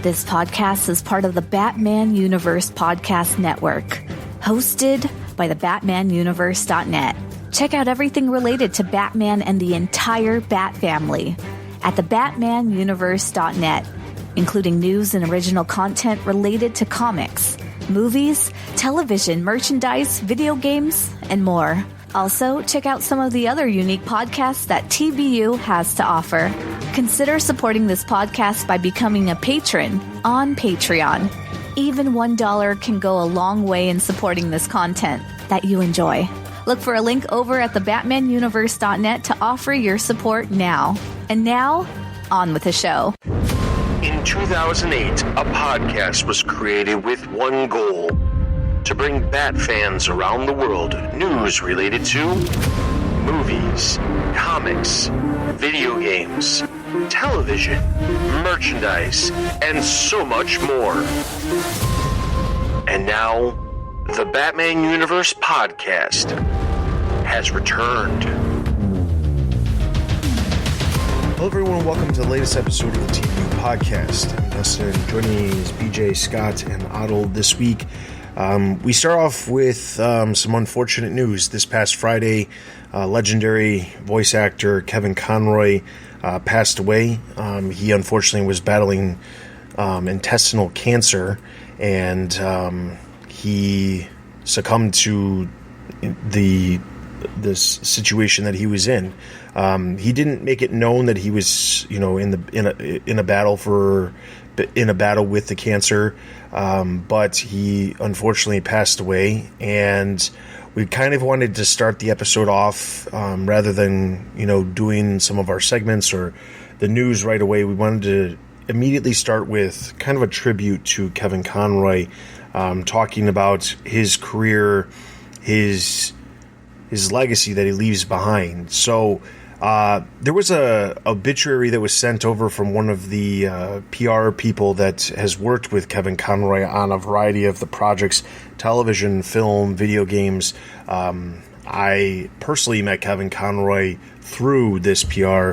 This podcast is part of the Batman Universe Podcast Network, hosted by the BatmanUniverse.net. Check out everything related to Batman and the entire Bat family at the BatmanUniverse.net, including news and original content related to comics, movies, television, merchandise, video games, and more. Also, check out some of the other unique podcasts that TBU has to offer. Consider supporting this podcast by becoming a patron on Patreon. Even $1 can go a long way in supporting this content that you enjoy. Look for a link over at the BatmanUniverse.net to offer your support now. And now, on with the show. In 2008, a podcast was created with one goal: to bring Bat fans around the world news related to movies, comics, video games, television, merchandise, and so much more. And now, the Batman Universe Podcast has returned. Hello everyone, welcome to the latest episode of the TBU Podcast. I'm Dustin, joining me is BJ, Scott, and Otto this week. We start off with some unfortunate news. This past Friday, legendary voice actor Kevin Conroy passed away. He unfortunately was battling intestinal cancer, and he succumbed to this situation that he was in. He didn't make it known that he was, in a battle with the cancer, but he unfortunately passed away. And we kind of wanted to start the episode off rather than doing some of our segments or the news right away. We wanted to immediately start with kind of a tribute to Kevin Conroy, talking about his career, his legacy that he leaves behind. So there was a obituary that was sent over from one of the PR people that has worked with Kevin Conroy on a variety of the projects, television, film, video games. I personally met Kevin Conroy through this PR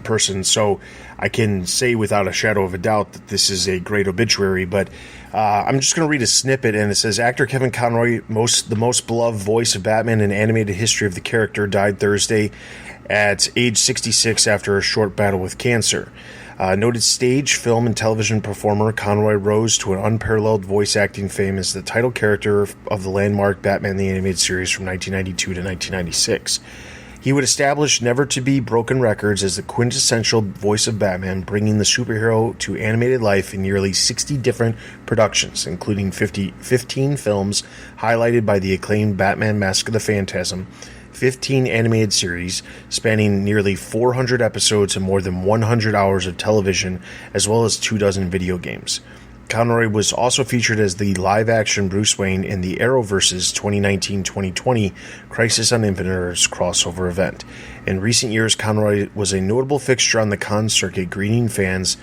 person, so I can say without a shadow of a doubt that this is a great obituary, but I'm just going to read a snippet, and it says, actor Kevin Conroy, the most beloved voice of Batman in animated history of the character, died Thursday at age 66 after a short battle with cancer. Noted stage, film, and television performer, Conroy rose to an unparalleled voice acting fame as the title character of the landmark Batman the Animated Series from 1992 to 1996. He would establish never-to-be-broken records as the quintessential voice of Batman, bringing the superhero to animated life in nearly 60 different productions, including 15 films highlighted by the acclaimed Batman Mask of the Phantasm, 15 animated series spanning nearly 400 episodes and more than 100 hours of television, as well as 24 video games. Conroy was also featured as the live-action Bruce Wayne in the Arrowverse's 2019-2020 Crisis on Infinite Earths crossover event. In recent years, Conroy was a notable fixture on the con circuit, greeting fans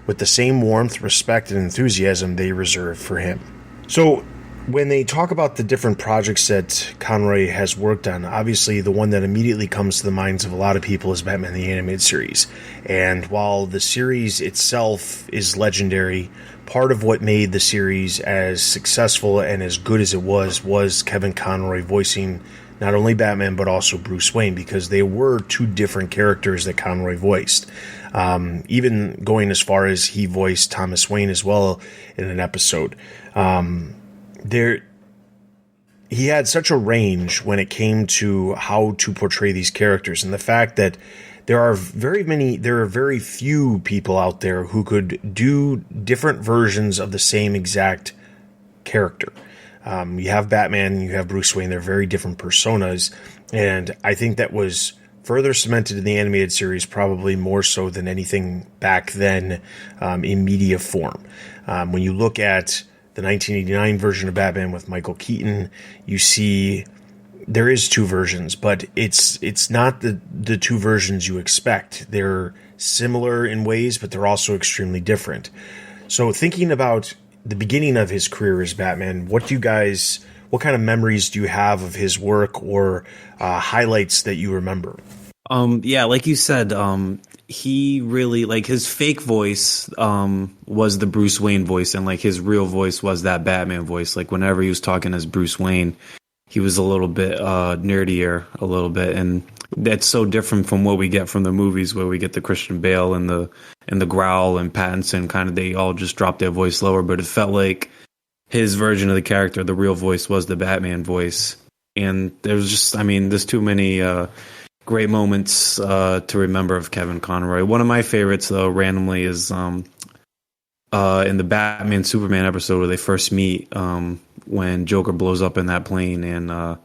with the same warmth, respect, and enthusiasm they reserved for him. So, when they talk about the different projects that Conroy has worked on, obviously the one that immediately comes to the minds of a lot of people is Batman the Animated Series. And while the series itself is legendary, part of what made the series as successful and as good as it was Kevin Conroy voicing not only Batman but also Bruce Wayne, because they were two different characters that Conroy voiced. Even going as far as he voiced Thomas Wayne as well in an episode. He had such a range when it came to how to portray these characters, and the fact that there are very few people out there who could do different versions of the same exact character. You have Batman, you have Bruce Wayne, they're very different personas, and I think that was further cemented in the animated series, probably more so than anything back then in media form. When you look at the 1989 version of Batman with Michael Keaton, you see there is two versions, but it's not the two versions you expect. They're similar in ways, but they're also extremely different. So thinking about the beginning of his career as Batman, what kind of memories do you have of his work or highlights that you remember? Yeah, like you said, he really, like, his fake voice was the Bruce Wayne voice, and like his real voice was that Batman voice. Like whenever he was talking as Bruce Wayne, he was a little bit nerdier, a little bit, and that's so different from what we get from the movies, where we get the Christian Bale and the Growl and Pattinson. Kind of, they all just drop their voice lower, but it felt like his version of the character, the real voice, was the Batman voice. And there's just, I mean, there's too many great moments to remember of Kevin Conroy. One of my favorites, though, randomly, is in the Batman Superman episode where they first meet, when Joker blows up in that plane and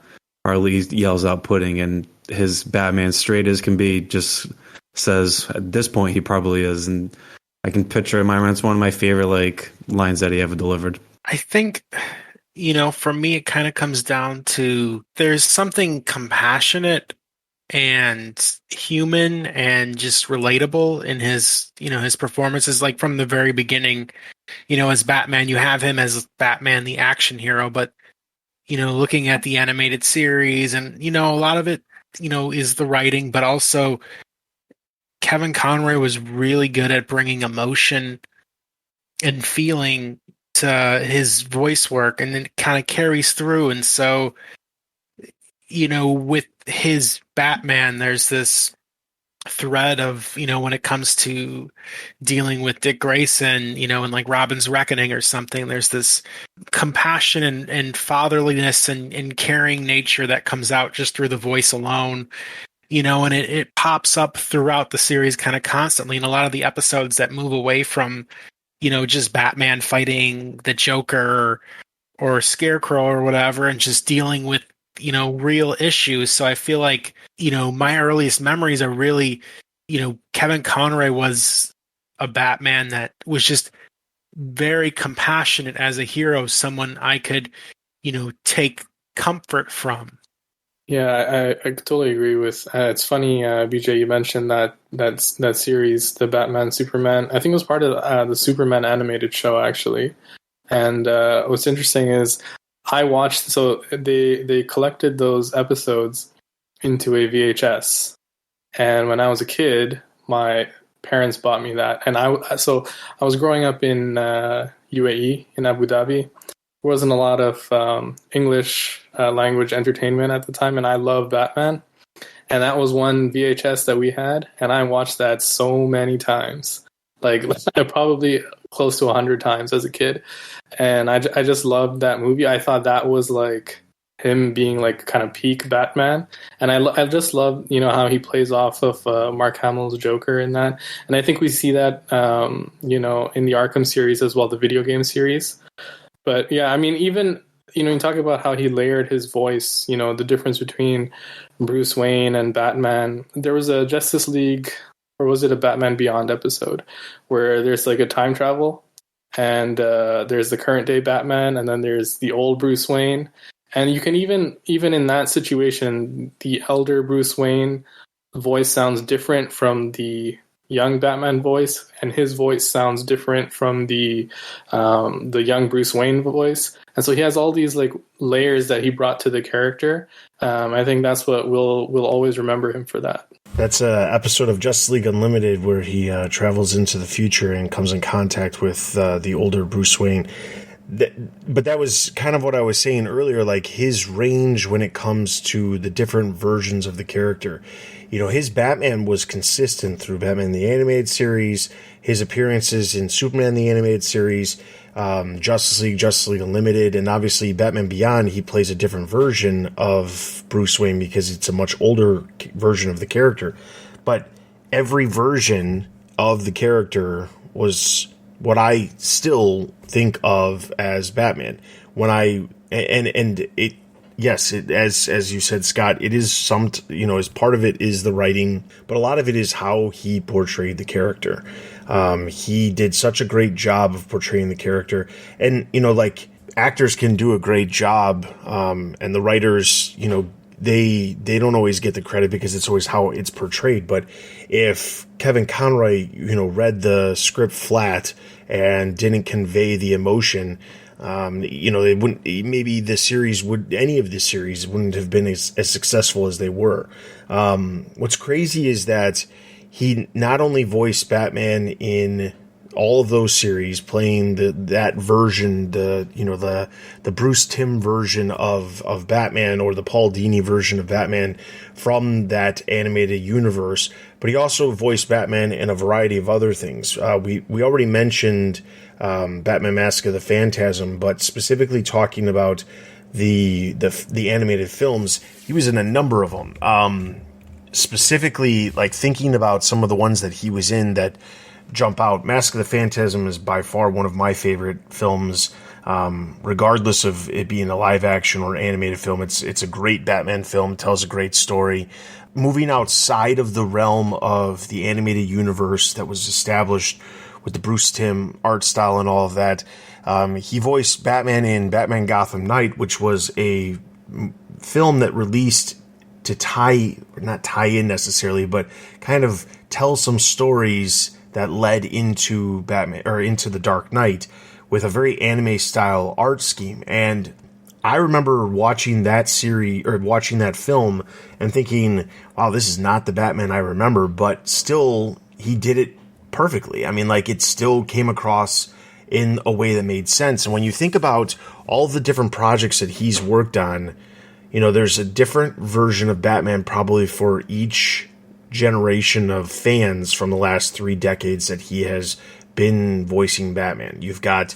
Harley yells out pudding, and his Batman, straight as can be, just says, at this point he probably is. And I can picture in my mind, it's one of my favorite like lines that he ever delivered. I think, for me, it kind of comes down to there's something compassionate and human and just relatable in his, his performances. Like from the very beginning, as Batman, you have him as Batman, the action hero, but, looking at the animated series and, a lot of it, is the writing, but also Kevin Conroy was really good at bringing emotion and feeling to his voice work, and then it kind of carries through. And so, with his Batman, there's this thread of, when it comes to dealing with Dick Grayson, and like Robin's Reckoning or something, there's this compassion and fatherliness and caring nature that comes out just through the voice alone, and it pops up throughout the series kind of constantly. In a lot of the episodes that move away from, just Batman fighting the Joker or Scarecrow or whatever, and just dealing with, real issues. So I feel like, my earliest memories are really, Kevin Conroy was a Batman that was just very compassionate as a hero, someone I could, take comfort from. Yeah, I totally agree with. It's funny, BJ, you mentioned that series, the Batman Superman. I think it was part of the Superman animated show, actually. And what's interesting is I watched. So they collected those episodes into a VHS, and when I was a kid, my parents bought me that. And I was growing up in UAE, in Abu Dhabi. There wasn't a lot of English language entertainment at the time, and I love Batman. And that was one VHS that we had, and I watched that so many times, like probably close to 100 times as a kid. And I just loved that movie. I thought that was like him being like kind of peak Batman. And I just love, how he plays off of Mark Hamill's Joker in that. And I think we see that, in the Arkham series as well, the video game series. But yeah, I mean, even, you talk about how he layered his voice, the difference between Bruce Wayne and Batman. There was a Justice League, or was it a Batman Beyond episode, where there's like a time travel, and there's the current day Batman, and then there's the old Bruce Wayne. And you can even in that situation, the elder Bruce Wayne voice sounds different from the young Batman voice, and his voice sounds different from the young Bruce Wayne voice. And so he has all these like layers that he brought to the character. I think that's what we'll always remember him for that. That's an episode of Justice League Unlimited where he travels into the future and comes in contact with the older Bruce Wayne. But that was kind of what I was saying earlier, like his range when it comes to the different versions of the character. His Batman was consistent through Batman the Animated Series, his appearances in Superman the Animated Series, Justice League Unlimited, and obviously Batman Beyond. He plays a different version of Bruce Wayne because it's a much older version of the character. But every version of the character was what I still think of as Batman. As you said, Scott, it is as part of it is the writing, but a lot of it is how he portrayed the character. He did such a great job of portraying the character, and like actors can do a great job, and the writers, they don't always get the credit because it's always how it's portrayed. But if Kevin Conroy, read the script flat and didn't convey the emotion, they wouldn't. Maybe any of the series wouldn't have been as successful as they were. What's crazy is that he not only voiced Batman in all of those series, playing that version, the Bruce Timm version of Batman, or the Paul Dini version of Batman from that animated universe, but he also voiced Batman in a variety of other things. We already mentioned Batman Mask of the Phantasm, but specifically talking about the animated films, he was in a number of them. Specifically, like thinking about some of the ones that he was in that jump out. Mask of the Phantasm is by far one of my favorite films, regardless of it being a live action or animated film. It's a great Batman film, tells a great story. Moving outside of the realm of the animated universe that was established with the Bruce Timm art style and all of that, he voiced Batman in Batman Gotham Knight, which was a film that released to not tie in necessarily, but kind of tell some stories that led into Batman, or into the Dark Knight, with a very anime style art scheme. And I remember watching that series, or watching that film, and thinking, wow, this is not the Batman I remember, but still he did it perfectly. I mean, like, it still came across in a way that made sense. And when you think about all the different projects that he's worked on, there's a different version of Batman probably for each generation of fans from the last 3 decades that he has been voicing Batman. You've got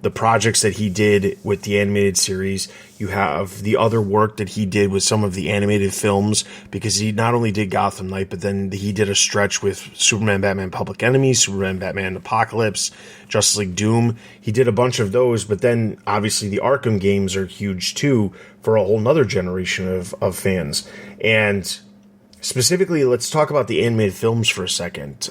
the projects that he did with the animated series. You have the other work that he did with some of the animated films, because he not only did Gotham Knight, but then he did a stretch with Superman, Batman, Public Enemy, Superman, Batman, Apocalypse, Justice League Doom. He did a bunch of those, but then obviously the Arkham games are huge too for a whole nother generation of fans. And specifically, let's talk about the animated films for a second.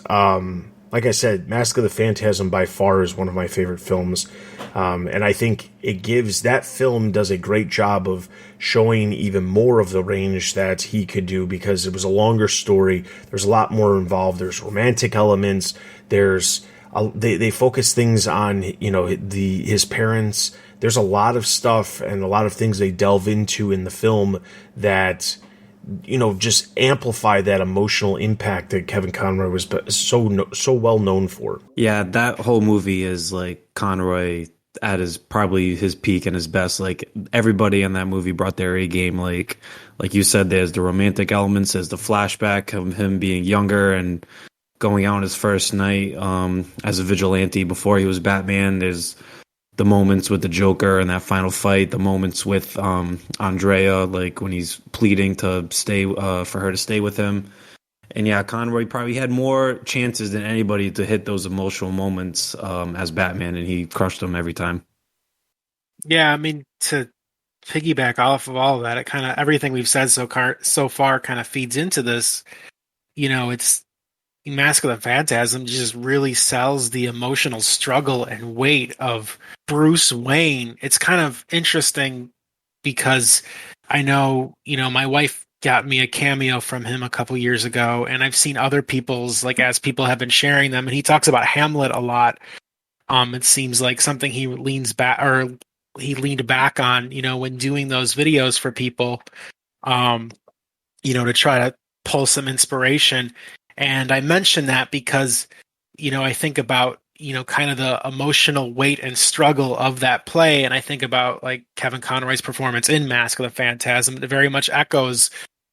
Like I said, Mask of the Phantasm by far is one of my favorite films. And I think that film does a great job of showing even more of the range that he could do, because it was a longer story. There's a lot more involved. There's romantic elements. They focus things on, his parents. There's a lot of stuff and a lot of things they delve into in the film that, just amplify that emotional impact that Kevin Conroy was so well known for. Yeah, that whole movie is like Conroy at probably his peak and his best. Like, everybody in that movie brought their A game. Like you said, there's the romantic elements, there's the flashback of him being younger and going out on his first night as a vigilante before he was Batman. There's the moments with the Joker and that final fight, the moments with Andrea, like when he's pleading to stay for her to stay with him. And yeah, Conroy probably had more chances than anybody to hit those emotional moments as Batman, and he crushed them every time. Yeah, I mean, to piggyback off of all of that, it kind of, everything we've said so far kind of feeds into this. It's Mask of the Phantasm just really sells the emotional struggle and weight of Bruce Wayne. It's kind of interesting because I know, my wife got me a cameo from him a couple years ago, and I've seen other people's, like, as people have been sharing them, and he talks about Hamlet a lot. It seems like something he leaned back on, when doing those videos for people, to try to pull some inspiration. And I mention that because, I think about, kind of the emotional weight and struggle of that play. And I think about, like, Kevin Conroy's performance in Mask of the Phantasm. It very much echoes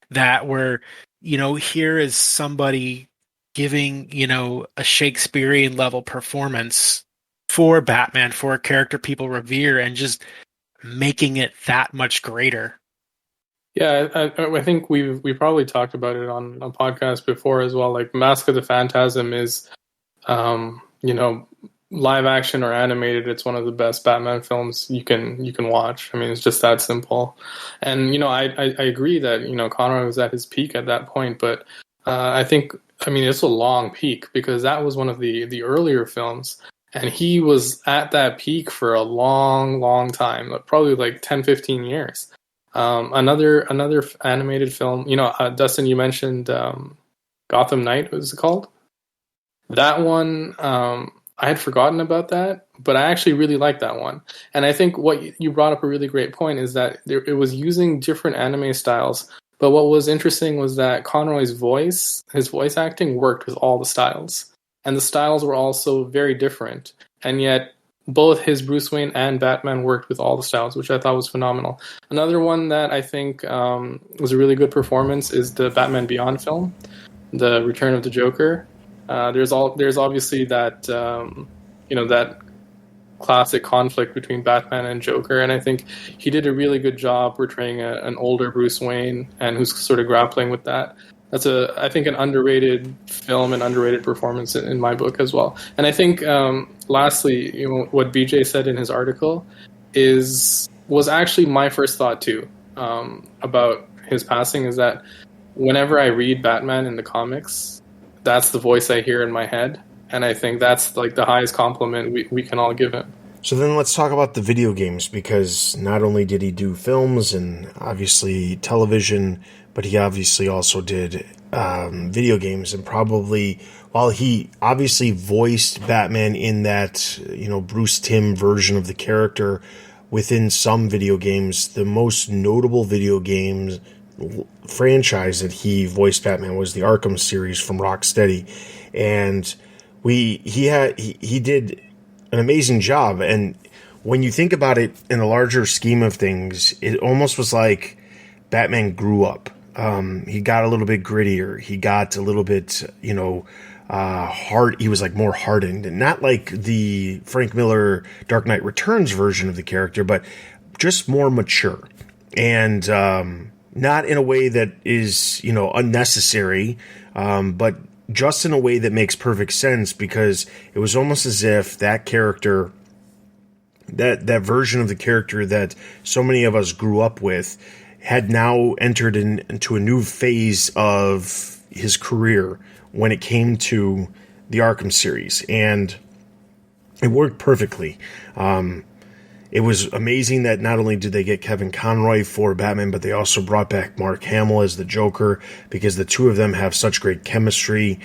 that, where, here is somebody giving, a Shakespearean level performance for Batman, for a character people revere, and just making it that much greater. Yeah, I think we probably talked about it on a podcast before as well. Like, Mask of the Phantasm is, live action or animated. It's one of the best Batman films you can watch. I mean, it's just that simple. And I agree that Conroy was at his peak at that point, but I think, it's a long peak, because that was one of the earlier films, and he was at that peak for a long time, probably like 10-15 years. Another animated film, Dustin, you mentioned Gotham Knight, what was it called? That one, I had forgotten about that, but I actually really liked that one. And I think what you brought up a really great point is that it was using different anime styles, But what was interesting was that Conroy's voice, his voice acting, worked with all the styles, and the styles were also very different. And yet, both his Bruce Wayne and Batman worked with all the styles, which I thought was phenomenal. Another one that I think was a really good performance is the Batman Beyond film, The Return of the Joker. There's obviously that that classic conflict between Batman and Joker, and I think he did a really good job portraying an older Bruce Wayne and who's sort of grappling with that. That's I think an underrated film and underrated performance in my book as well. And I think lastly, what BJ said in his article was actually my first thought too about his passing, is that whenever I read Batman in the comics, that's the voice I hear in my head. And I think that's like the highest compliment we can all give him. So then let's talk about the video games, because not only did he do films and obviously television, but he obviously also did video games. And probably, while he obviously voiced Batman in that, Bruce Timm version of the character within some video games, the most notable video games franchise that he voiced Batman was the Arkham series from Rocksteady. And he did an amazing job. And when you think about it in the larger scheme of things, it almost was like Batman grew up. He got a little bit grittier. He got a little bit, hard. He was like more hardened, and not like the Frank Miller Dark Knight Returns version of the character, but just more mature, and not in a way that is, unnecessary, but just in a way that makes perfect sense, because it was almost as if that character, that version of the character that so many of us grew up with, had now entered into a new phase of his career when it came to the Arkham series. And it worked perfectly. It was amazing that not only did they get Kevin Conroy for Batman, but they also brought back Mark Hamill as the Joker, because the two of them have such great chemistry.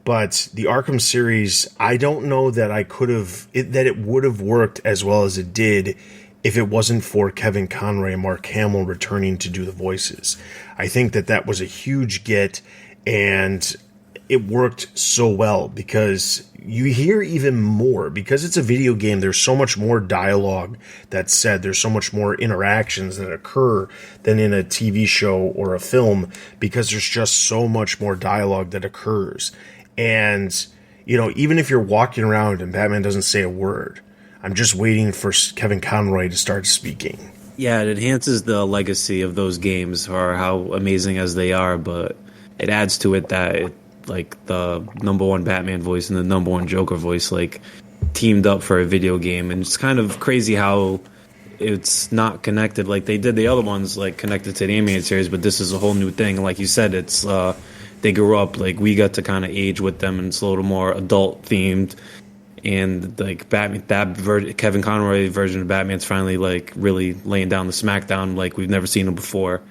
But the Arkham series, I don't know that it would have worked as well as it did if it wasn't for Kevin Conroy and Mark Hamill returning to do the voices. I think that was a huge get, and it worked so well, because you hear even more, because it's a video game. There's so much more dialogue that's said. There's so much more interactions that occur than in a TV show or a film, because there's just so much more dialogue that occurs. And, even if you're walking around and Batman doesn't say a word, I'm just waiting for Kevin Conroy to start speaking. Yeah, it enhances the legacy of those games, or how amazing as they are, but it adds to it that like the number one Batman voice and the number one Joker voice teamed up for a video game. And it's kind of crazy how it's not connected like they did the other ones, connected to the animated series, but this is a whole new thing. Like you said, it's they grew up, we got to kind of age with them, and it's a little more adult themed. And Batman, Kevin Conroy version of Batman's finally really laying down the smackdown like we've never seen him before.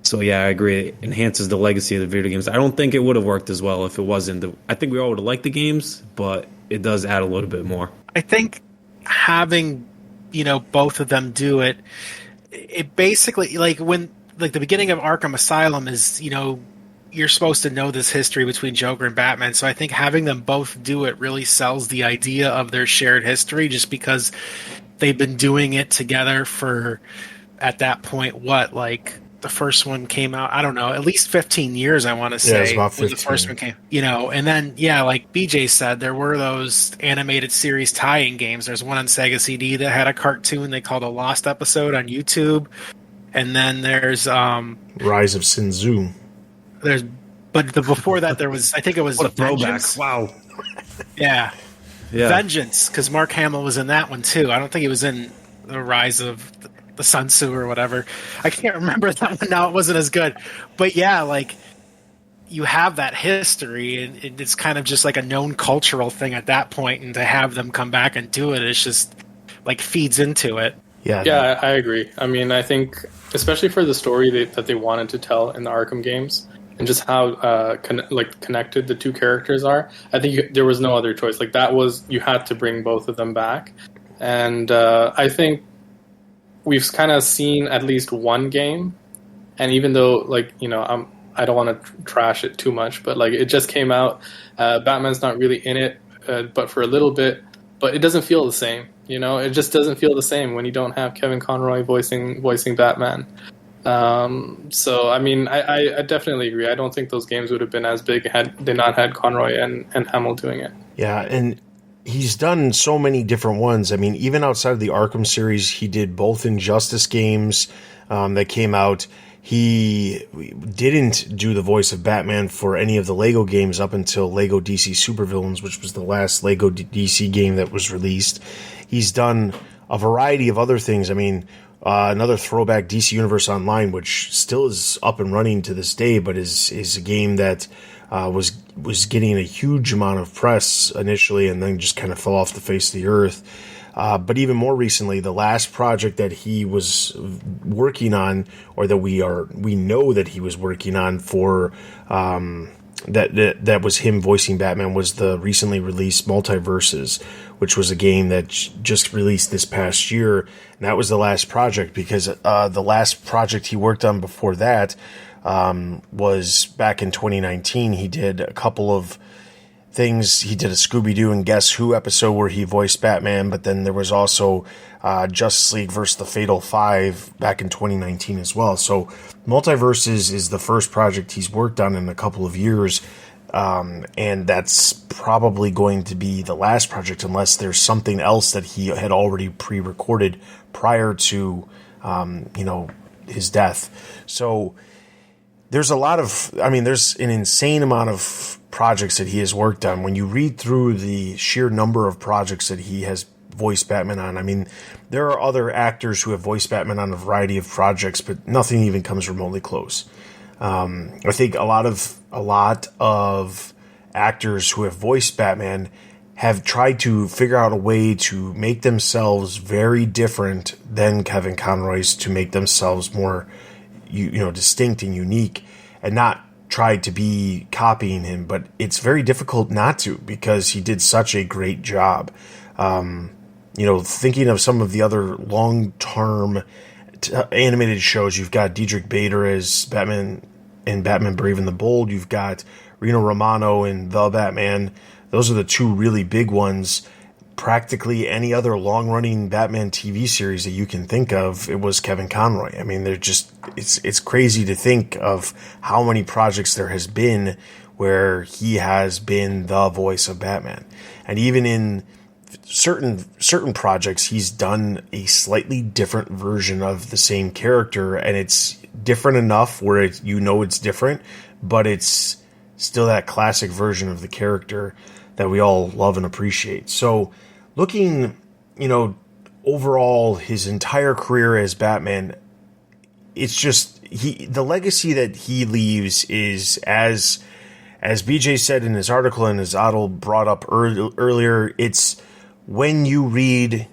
So yeah, I agree. It enhances the legacy of the video games. I don't think it would have worked as well if it wasn't. I think we all would have liked the games, but it does add a little bit more. I think having, both of them do it, it basically, when the beginning of Arkham Asylum is, you're supposed to know this history between Joker and Batman. So I think having them both do it really sells the idea of their shared history, just because they've been doing it together for, at that point, the first one came out, I don't know, at least 15 years, I want to say. Yeah, it's about 15. When the first one came, and then, like BJ said, there were those animated series tie-in games. There's one on Sega CD that had a cartoon they called a Lost Episode on YouTube. And then there's Rise of Sin Tzu. Before that there was, I think it was what a throwback. Vengeance. Wow. Yeah. Vengeance, because Mark Hamill was in that one too. I don't think he was in the Rise of the Sun Tzu or whatever. I can't remember that one now. It wasn't as good. But yeah, you have that history, and it's kind of just like a known cultural thing at that point, and to have them come back and do it, it's just feeds into it. Yeah, I agree. I mean, I think especially for the story that they wanted to tell in the Arkham games, and just how connected the two characters are, I think there was no other choice. You had to bring both of them back. And I think we've kind of seen at least one game, And even though, like, I don't want to trash it too much, but like it just came out, Batman's not really in it, but for a little bit, but it doesn't feel the same. It just doesn't feel the same when you don't have Kevin Conroy voicing Batman. So I mean, I definitely agree. I don't think those games would have been as big had they not had Conroy and Hamill doing it. Yeah, and he's done so many different ones. I mean, even outside of the Arkham series, he did both Injustice games that came out. He didn't do the voice of Batman for any of the Lego games up until Lego DC Supervillains, which was the last Lego DC game that was released. He's done a variety of other things. I mean, another throwback, DC Universe Online, which still is up and running to this day, but is a game that was getting a huge amount of press initially and then just kind of fell off the face of the earth. But even more recently, the last project that he was working on, or that we know that he was working on for that was him voicing Batman, was the recently released Multiverses, which was a game that just released this past year. And that was the last project, because the last project he worked on before that was back in 2019. He did a couple of things. He did a Scooby-Doo and Guess Who episode where he voiced Batman, but then there was also Justice League versus the Fatal Five back in 2019 as well. So Multiverses is the first project he's worked on in a couple of years, and that's probably going to be the last project unless there's something else that he had already pre-recorded prior to his death. So there's there's an insane amount of projects that he has worked on. When you read through the sheer number of projects that he has voiced Batman on, I mean, there are other actors who have voiced Batman on a variety of projects, but nothing even comes remotely close. I think a lot of actors who have voiced Batman have tried to figure out a way to make themselves very different than Kevin Conroy's, to make themselves more distinct and unique, and not tried to be copying him, but it's very difficult not to, because he did such a great job. Thinking of some of the other long-term animated shows, you've got Diedrich Bader as Batman in Batman Brave and the Bold. You've got Rino Romano in The Batman. Those are the two really big ones. Practically any other long-running Batman TV series that you can think of, it was Kevin Conroy. I mean, it's crazy to think of how many projects there has been where he has been the voice of Batman. And even in certain projects, he's done a slightly different version of the same character, and it's different enough where it's different, but it's still that classic version of the character that we all love and appreciate. So looking, overall, his entire career as Batman, it's just the legacy that he leaves is, as BJ said in his article and as Otto brought up earlier, it's when you read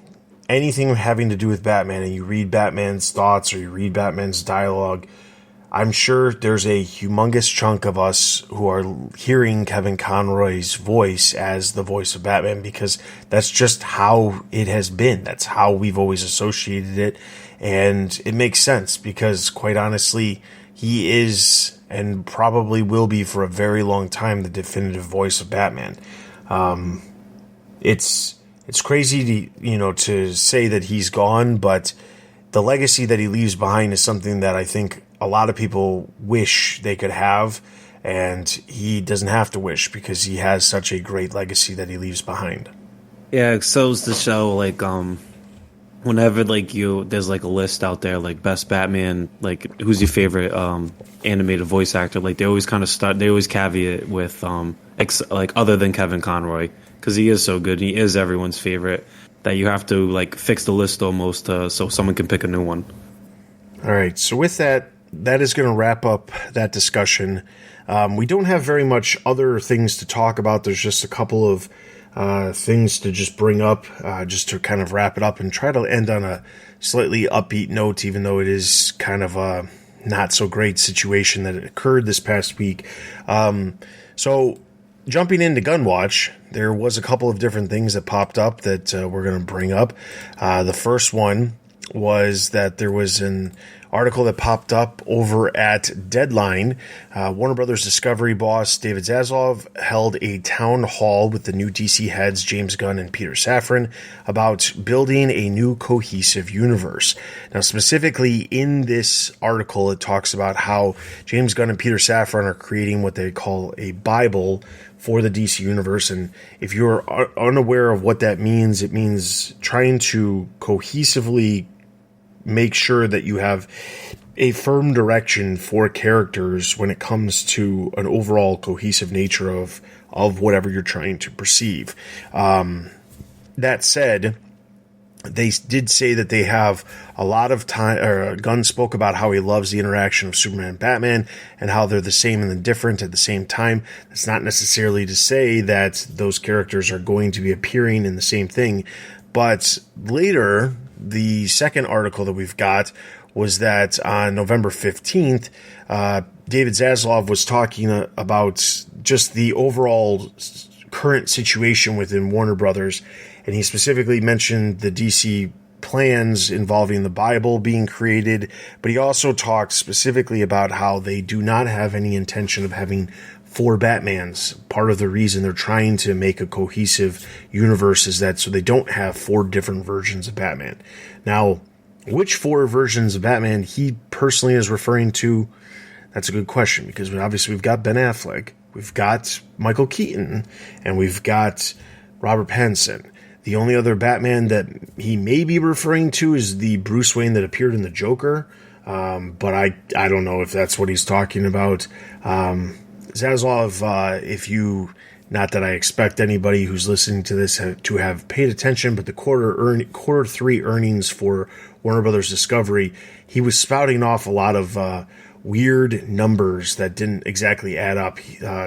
anything having to do with Batman and you read Batman's thoughts or you read Batman's dialogue, I'm sure there's a humongous chunk of us who are hearing Kevin Conroy's voice as the voice of Batman, because that's just how it has been. That's how we've always associated it. And it makes sense, because quite honestly, he is, and probably will be for a very long time, the definitive voice of Batman. It's crazy to say that he's gone, but the legacy that he leaves behind is something that I think a lot of people wish they could have, and he doesn't have to wish, because he has such a great legacy that he leaves behind. Yeah, so is the show, whenever there's a list out there, best Batman, who's your favorite animated voice actor, they always they always caveat with other than Kevin Conroy, because he is so good, he is everyone's favorite, that you have to fix the list almost so someone can pick a new one. All right, so with that is going to wrap up that discussion. We don't have very much other things to talk about. There's just a couple of things to just bring up, just to kind of wrap it up and try to end on a slightly upbeat note, even though it is kind of a not so great situation that occurred this past week. So jumping into Gunwatch, there was a couple of different things that popped up that we're going to bring up. The first one was that there was an article that popped up over at Deadline. Warner Brothers Discovery boss David Zaslav held a town hall with the new DC heads James Gunn and Peter Safran about building a new cohesive universe. Now, specifically in this article, it talks about how James Gunn and Peter Safran are creating what they call a Bible for the DC universe. And if you're unaware of what that means, it means trying to cohesively make sure that you have a firm direction for characters when it comes to an overall cohesive nature of whatever you're trying to perceive. That said, they did say that they have a lot of time. Gunn spoke about how he loves the interaction of Superman and Batman and how they're the same and the different at the same time. That's not necessarily to say that those characters are going to be appearing in the same thing. But later, the second article that we've got was that on November 15th, David Zaslav was talking about just the overall current situation within Warner Brothers. And he specifically mentioned the DC plans involving the Bible being created, but he also talked specifically about how they do not have any intention of having 4 Batmans. Part of the reason they're trying to make a cohesive universe is that so they don't have 4 different versions of Batman. Now, which 4 versions of Batman he personally is referring to, that's a good question, because obviously we've got Ben Affleck, we've got Michael Keaton, and we've got Robert Pattinson. The only other Batman that he may be referring to is the Bruce Wayne that appeared in the Joker, but I don't know if that's what he's talking about. Zaslav, if you, not that I expect anybody who's listening to this to have paid attention, but the quarter 3 earnings for Warner Brothers Discovery, he was spouting off a lot of weird numbers that didn't exactly add up,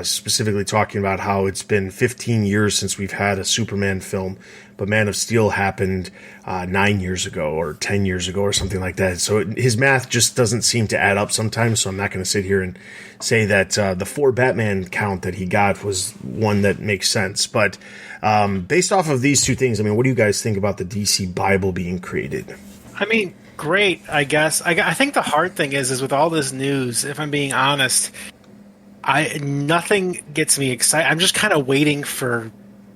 specifically talking about how it's been 15 years since we've had a Superman film, but Man of Steel happened 9 years ago or 10 years ago or something like that. So his math just doesn't seem to add up sometimes, so I'm not going to sit here and say that the 4 Batman count that he got was one that makes sense. But based off of these two things, I mean, what do you guys think about the DC Bible being created? I mean, great, I guess. I think the hard thing is with all this news, if I'm being honest, nothing gets me excited. I'm just kind of waiting for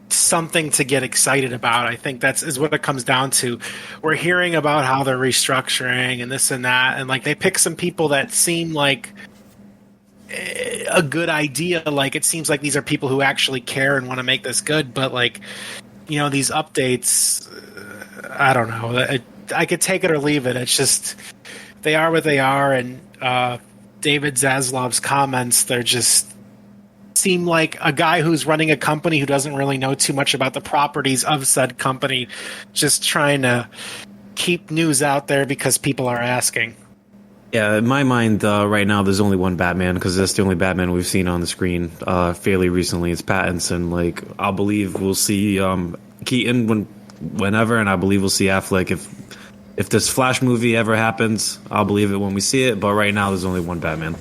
something to get excited about. I think is what it comes down to. We're hearing about how they're restructuring and this and that, and like they pick some people that seem like a good idea. Like it seems like these are people who actually care and want to make this good, but like, you know, these updates, I don't know. I could take it or leave it. It's just they are what they are, and David Zaslav's comments, they're just seem like a guy who's running a company who doesn't really know too much about the properties of said company, just trying to keep news out there because people are asking. Yeah, in my mind, right now, there's only one Batman, because that's the only Batman we've seen on the screen fairly recently. It's Pattinson. Like, I believe we'll see Keaton whenever, and I believe we'll see Affleck if this Flash movie ever happens. I'll believe it when we see it, but right now there's only one Batman.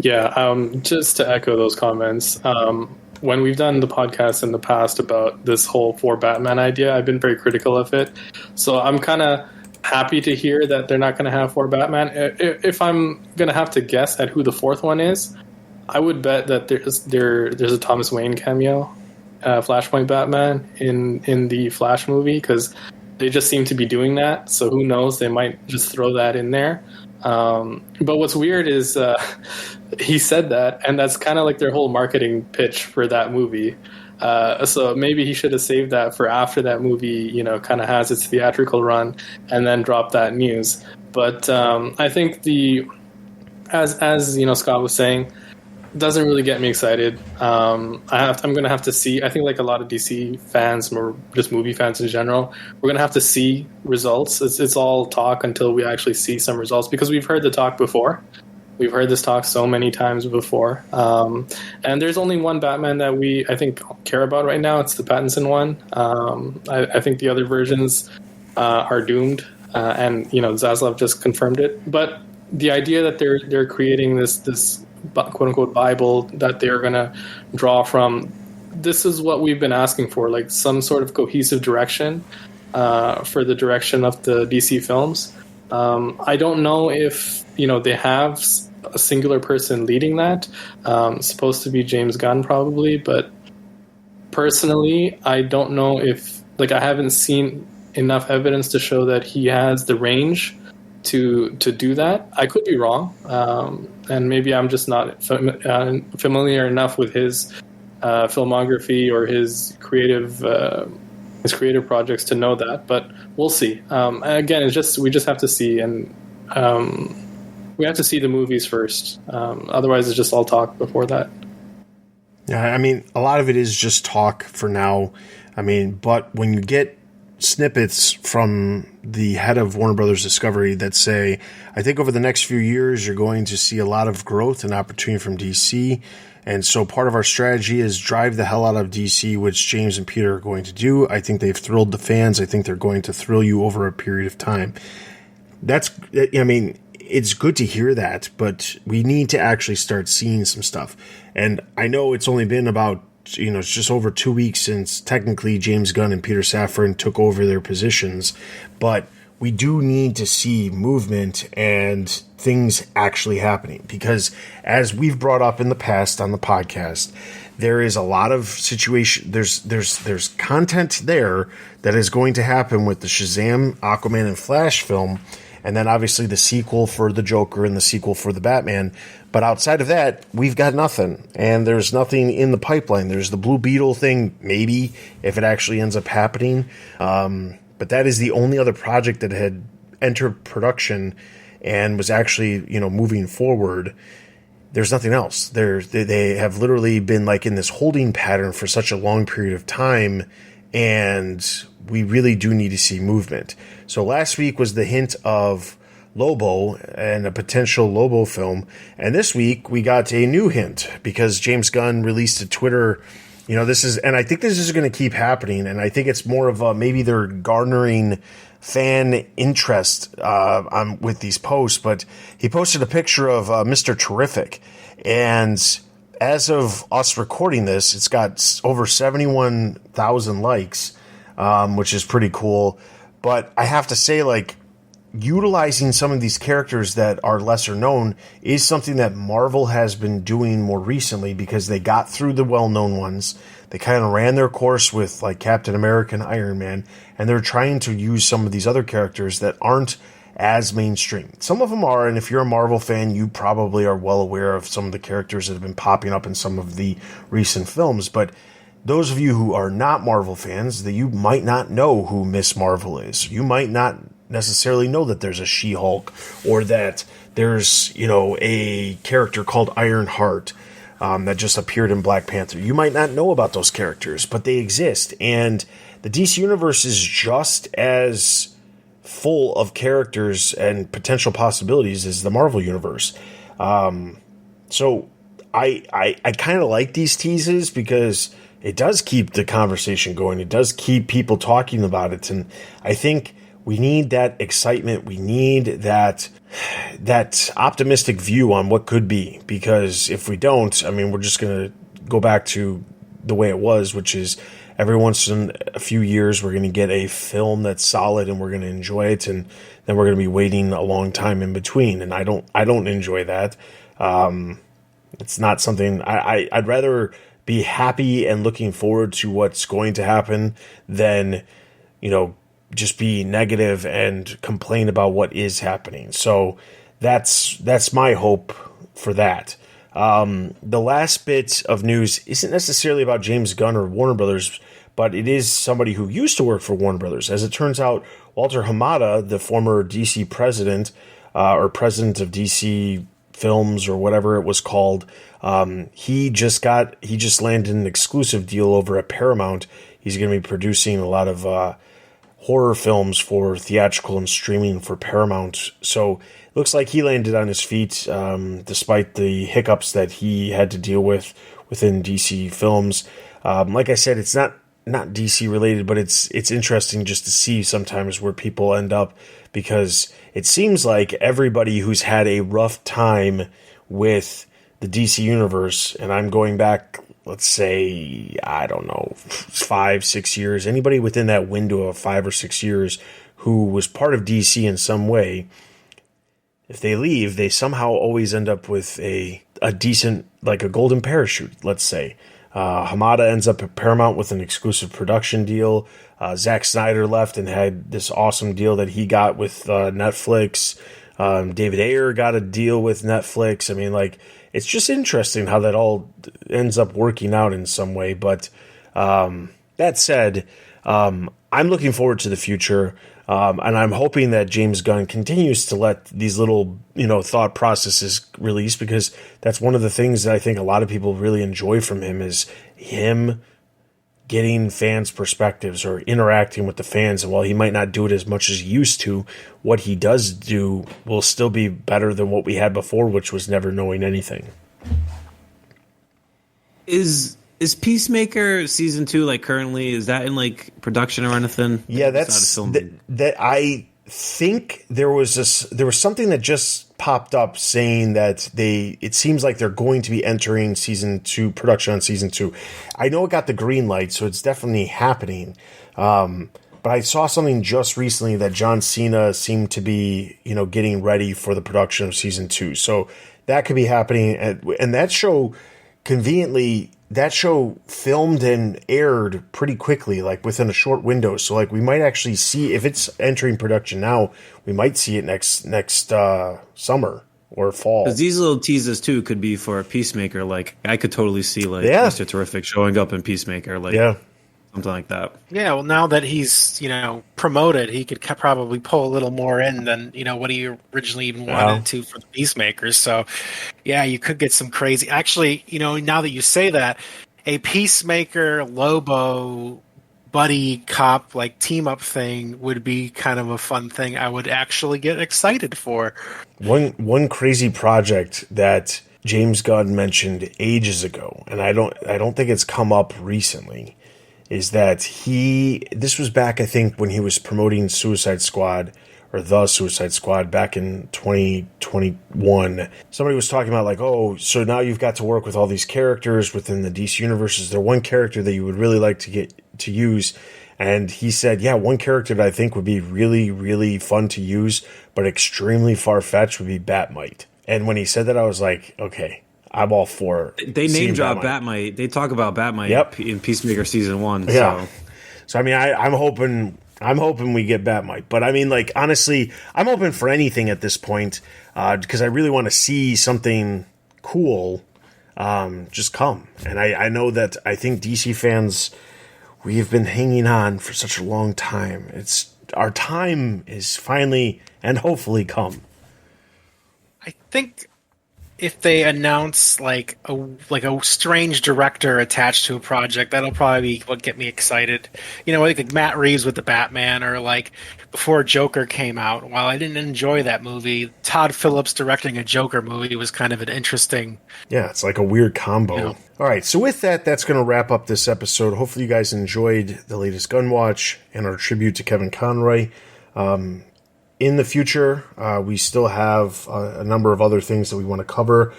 Yeah, just to echo those comments, when we've done the podcast in the past about this whole 4 Batman idea, I've been very critical of it. So I'm kind of happy to hear that they're not going to have 4 Batman. If I'm going to have to guess at who the 4th one is, I would bet that there's a Thomas Wayne cameo, Flashpoint Batman in the Flash movie, because they just seem to be doing that. So who knows? They might just throw that in there. But what's weird is he said that, and that's kind of like their whole marketing pitch for that movie. So maybe he should have saved that for after that movie, you know, kind of has its theatrical run, and then drop that news. But I think as you know, Scott was saying, doesn't really get me excited. I'm going to have to see. I think like a lot of DC fans, or just movie fans in general, we're going to have to see results. It's all talk until we actually see some results, because we've heard the talk before. We've heard this talk so many times before. And there's only one Batman that I think, care about right now. It's the Pattinson one. I think the other versions are doomed. And, you know, Zaslav just confirmed it. But the idea that they're creating this quote-unquote Bible that they're going to draw from, this is what we've been asking for, like some sort of cohesive direction for the direction of the DC films. I don't know if they have a singular person leading that. Supposed to be James Gunn probably, but personally, I don't know if I haven't seen enough evidence to show that he has the range to do that. I could be wrong, and maybe I'm just not familiar enough with his filmography or his creative projects to know that. But we'll see. Again, we just have to see, and we have to see the movies first. Otherwise, it's just all talk before that. Yeah, I mean, a lot of it is just talk for now. I mean, but when you get snippets from the head of Warner Brothers Discovery that say, I think over the next few years, you're going to see a lot of growth and opportunity from DC. And so part of our strategy is drive the hell out of DC, which James and Peter are going to do. I think they've thrilled the fans. I think they're going to thrill you over a period of time. It's good to hear that, but we need to actually start seeing some stuff. And I know it's only been about, it's just over 2 weeks since technically James Gunn and Peter Safran took over their positions, but we do need to see movement and things actually happening, because as we've brought up in the past on the podcast, there is a lot of situation. There's content there that is going to happen with the Shazam, Aquaman, and Flash film, and then obviously the sequel for the Joker and the sequel for the Batman. But outside of that, we've got nothing, and there's nothing in the pipeline. There's the Blue Beetle thing, maybe, if it actually ends up happening. But that is the only other project that had entered production and was actually, moving forward. There's nothing else. They have literally been in this holding pattern for such a long period of time, and we really do need to see movement. So last week was the hint of Lobo and a potential Lobo film, and this week we got a new hint because James Gunn released a Twitter. And I think this is going to keep happening, and I think it's more of maybe they're garnering fan interest with these posts. But he posted a picture of Mr. Terrific, and as of us recording this, it's got over 71,000 likes, which is pretty cool. But I have to say, utilizing some of these characters that are lesser known is something that Marvel has been doing more recently, because they got through the well-known ones. They kind of ran their course with Captain America and Iron Man, and they're trying to use some of these other characters that aren't as mainstream. Some of them are, and if you're a Marvel fan, you probably are well aware of some of the characters that have been popping up in some of the recent films. But those of you who are not Marvel fans, that you might not know who Miss Marvel is. You might not necessarily know that there's a She-Hulk, or that there's a character called Ironheart that just appeared in Black Panther. You might not know about those characters, but they exist, and the DC universe is just as full of characters and potential possibilities as the Marvel universe. So I kind of like these teases, because it does keep the conversation going. It does keep people talking about it, and I think we need that excitement. We need that optimistic view on what could be, because if we don't, we're just going to go back to the way it was, which is every once in a few years we're going to get a film that's solid and we're going to enjoy it, and then we're going to be waiting a long time in between. And I don't enjoy that. It's not something I'd rather be happy and looking forward to what's going to happen than, just be negative and complain about what is happening. So that's my hope for that. The last bit of news isn't necessarily about James Gunn or Warner Brothers, but it is somebody who used to work for Warner Brothers. As it turns out, Walter Hamada, the former DC president, or president of DC Films, or whatever it was called, he just landed an exclusive deal over at Paramount. He's going to be producing a lot of horror films for theatrical and streaming for Paramount. So it looks like he landed on his feet, despite the hiccups that he had to deal with within DC Films. Like I said, it's not DC related, but it's interesting just to see sometimes where people end up, because it seems like everybody who's had a rough time with the DC universe, and I'm going back let's say, I don't know, 5-6 years, anybody within that window of 5 or 6 years who was part of DC in some way, if they leave, they somehow always end up with a decent, like a golden parachute, let's say. Hamada ends up at Paramount with an exclusive production deal. Zack Snyder left and had this awesome deal that he got with Netflix. David Ayer got a deal with Netflix. I mean, like, it's just interesting how that all ends up working out in some way. But that said, I'm looking forward to the future. And I'm hoping that James Gunn continues to let these little, thought processes release, because that's one of the things that I think a lot of people really enjoy from him, is him getting fans' perspectives or interacting with the fans. And while he might not do it as much as he used to, what he does do will still be better than what we had before, which was never knowing anything. Is Peacemaker season 2 like currently, is that in like production or anything? Yeah, that's that. I think there was something that just popped up saying that it seems like they're going to be entering season 2 production on season 2. I know it got the green light, so it's definitely happening. But I saw something just recently that John Cena seemed to be, getting ready for the production of season 2. So that could be happening, and that show conveniently. That show filmed and aired pretty quickly, like within a short window. So like we might actually see, if it's entering production now, we might see it next summer or fall. Because these little teases too could be for a Peacemaker. Like I could totally see like Mr. Terrific showing up in Peacemaker, like something like that. Yeah, well, now that he's promoted, he could probably pull a little more in than what he originally even wanted to for the Peacemakers. So, yeah, you could get some crazy. Actually, now that you say that, a Peacemaker Lobo buddy cop like team up thing would be kind of a fun thing. I would actually get excited for. One crazy project that James Gunn mentioned ages ago, and I don't think it's come up recently, is that this was back, I think, when he was promoting Suicide Squad, or The Suicide Squad, back in 2021. Somebody was talking about like, oh, so now you've got to work with all these characters within the DC universe. Is there one character that you would really like to get to use? And he said, yeah, one character that I think would be really, really fun to use, but extremely far-fetched, would be Batmite. And when he said that, I was like, okay, I'm all for it. They name drop Batmite. They talk about Batmite in Peacemaker season 1. Yeah. So I mean, I'm hoping we get Batmite. But I mean, like, honestly, I'm open for anything at this point, because I really want to see something cool just come. And I know that I think DC fans, we have been hanging on for such a long time. Our time is finally and hopefully come. I think if they announce like a strange director attached to a project, that'll probably be what get me excited. Like Matt Reeves with the Batman, or like before Joker came out. While I didn't enjoy that movie, Todd Phillips directing a Joker movie was kind of an interesting. Yeah, it's like a weird combo. All right, so with that, that's going to wrap up this episode. Hopefully you guys enjoyed the latest Gun Watch and our tribute to Kevin Conroy. In the future, we still have a number of other things that we want to cover.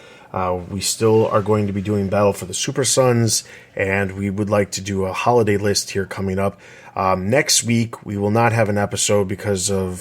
We still are going to be doing Battle for the Super Sons, and we would like to do a holiday list here coming up. Next week, we will not have an episode because of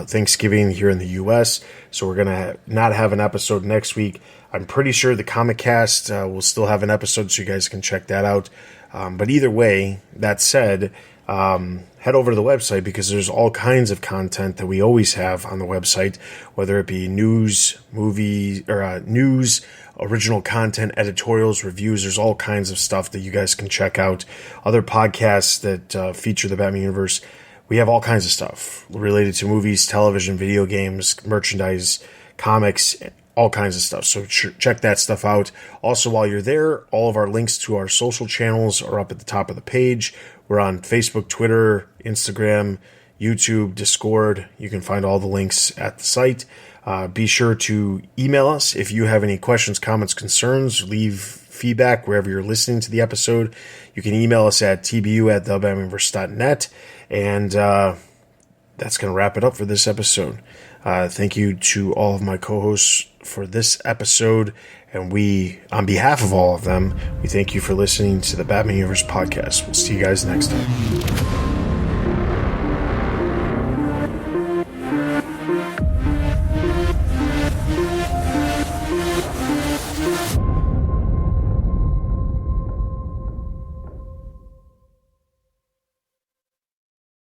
Thanksgiving here in the U.S., so we're going to not have an episode next week. I'm pretty sure the Comic Cast will still have an episode, so you guys can check that out. But either way, that said, head over to the website, because there's all kinds of content that we always have on the website, whether it be news, movies, or news, original content, editorials, reviews. There's all kinds of stuff that you guys can check out. Other podcasts that feature the Batman universe. We have all kinds of stuff related to movies, television, video games, merchandise, comics, all kinds of stuff. So check that stuff out. Also, while you're there, all of our links to our social channels are up at the top of the page. We're on Facebook, Twitter, Instagram, YouTube, Discord. You can find all the links at the site. Be sure to email us if you have any questions, comments, concerns. Leave feedback wherever you're listening to the episode. You can email us at tbu@thebatmanverse.net. And that's going to wrap it up for this episode. Thank you to all of my co-hosts for this episode, and we, on behalf of all of them, we thank you for listening to the Batman Universe podcast. We'll see you guys next time.